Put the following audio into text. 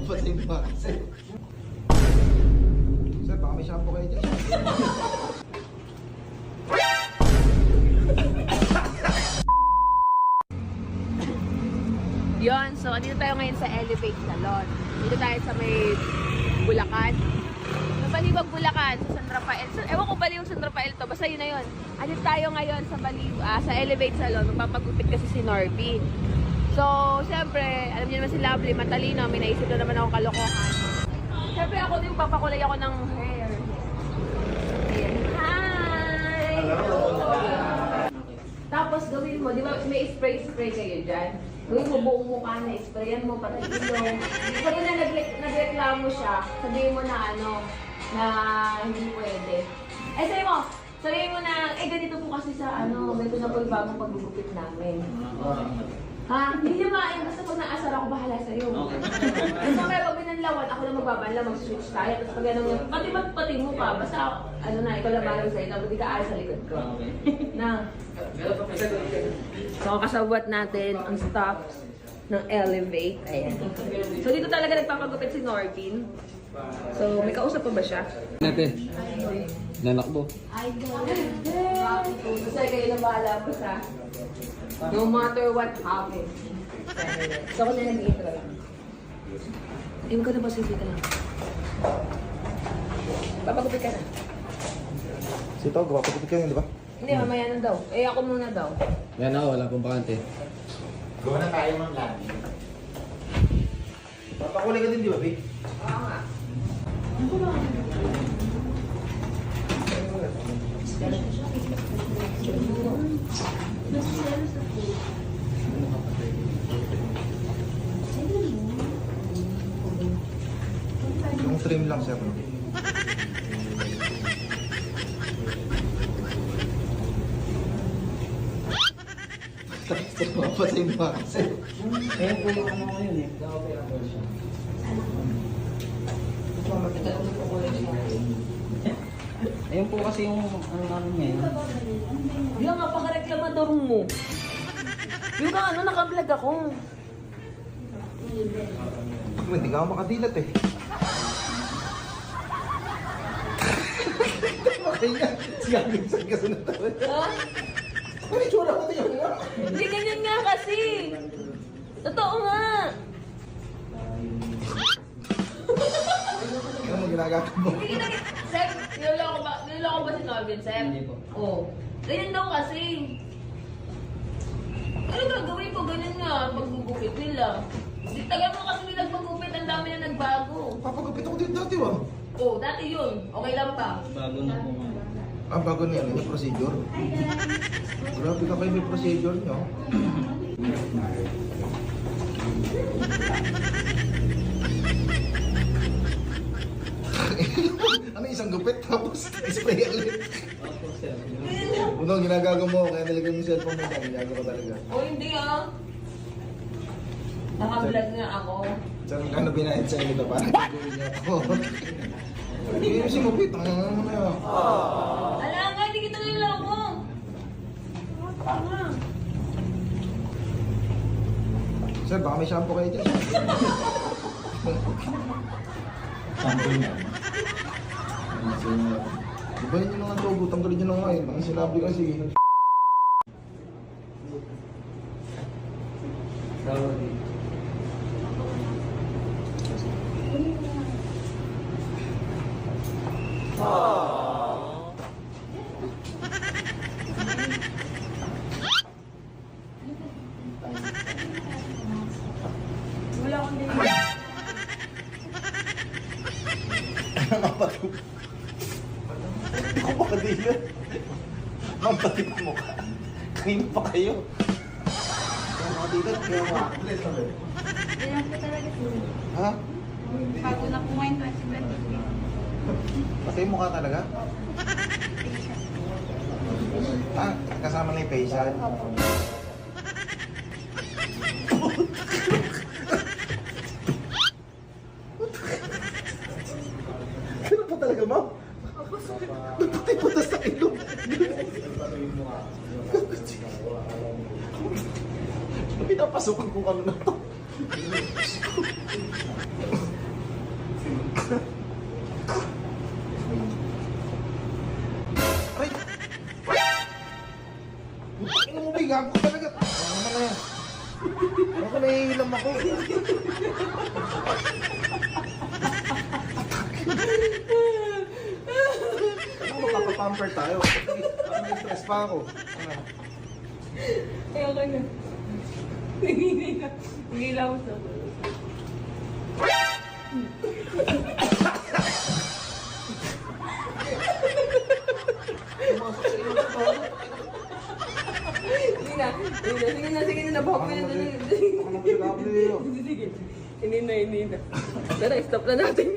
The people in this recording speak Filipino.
Papatay mo kasi. Sir, baka may shampoo kayo dyan. Yon, so dito tayo ngayon sa Elevate Salon. Dito tayo sa may Bulacan. Sa Balibag, Bulacan, sa San Rafael. Ewan ko bali yung San Rafael to, basta yun na yun. Dito tayo ngayon sa sa Elevate Salon. Magpapagupit kasi si Norby. So, siyempre, alam niyo naman si Lovely, matalino. May naisip na naman akong kalokohan. Siyempre ako din, papakulay ako ng hair. Ayan. Hi! Tapos gawin mo, di ba may spray kayo dyan? Gawin mo buong mukha na, sprayan mo, pati ilong. Pag na nagreklamo siya, sabihin mo na na hindi pwede. Eh, sabihin mo na, ganito po kasi sa ganito na po yung bagong paggugupit namin. Ha? Hindi niyo maayon, basta pag naasar ako, bahala sa'yo. Okay. So, kaya pag binanlawan, ako na magbabanla, mag-switch tayo. Tapos pag gano'n yung, pati mo pa, basta, ikaw lang malang sa'yo, tapos di ka alas sa likod ko. Na. So, kasabwat natin ang stops ng Elevate. Ayan. So, dito talaga nagpapagupit si Norbin. So, may kausap pa ba siya? Nate, nanakbo. Basta kayo na bahala po sa no matter what happens. So, ako na nag-intro lang. Ayun ka na ba, sige ka lang. Papagupit ka na. Si Tog, papagupit ka yun, di ba? Hindi, mamaya na daw. Eh, ako muna daw. Yan ako, wala pong bakante. Gawa na tayo ng lagi. Papakulay ka din, di ba, babe? Oo nga. Yung trim lang, sir. Papatay mo kasi. Ayun po yung ngayon eh. Nakapera po siya. Ayun po kasi yung ano niya eh. Di nga, pakareklamador mo. Yung naka-vlog ako. Hindi ka ako makadilat eh. Okay nga. Siyagin sa kasunod talaga. Ha? Ano yung tsura ko tingnan nga? Hindi ganyan nga kasi. Totoo nga. Ano mo ginagawa mo? Hindi na, Seb, niloloko ba si Norvin, Seb? Hindi po. Oo. Ganyan daw kasi. Ano gagawin ko? Ganyan nga, paggugupit nila. Tagal mo kasi may nagpagupit, ang dami na nagbago. Papagupit ako din dati, wah. Oo, dati yun. Okay lang pa. Bago na po. Ah, bago na yan, may procedure. Grabe ka kayo may procedure nyo. Ano isang gupit tapos spray ulit. Opo, sir. Unang ginagago mo, kaya nilagay mo yung cellphone mo dyan, ginagawa ko talaga. O hindi ah. Naka-vlog nga ako. Saan ano binayad sa inyo para gagawin niya ako? Hindi mo si Mupit, ang ano na yun. Ala nga, hindi kita niloloko. Sir, baka may shampoo kayo dyan. Sample niya. Ibahin nyo lang ang logo, tanggalin nyo lang ngayon. Ang sinabi kasi, Sorry. Wala akong din. hindi ko makadilat. Mampatik mo ka. Cream pa kayo. Kaya makadilat, kaya makadilat lang eh. Kailan ko talaga sila. Ha? Bago na kumain 2023. Pati yung mukha talaga? Ah, kasama na yung facial. Ganun pa talaga, ma'am? Nagpatay-patas sa ilong. Pinapasukan kung ano na to. ko talaga. Ano naman na yan? Ako nahihilam ako. Ano mapapapamper tayo? Parang may stress pa ako. Ano? Eh, okay na. Hindi na. Hindi lang ako sa Pumasok sa inyo pa ako. Sige na. Sige na. Sige na. Nabahok ko na. Ako naman siya kapag nila. Sige. Hindi na. Tara, stop na natin.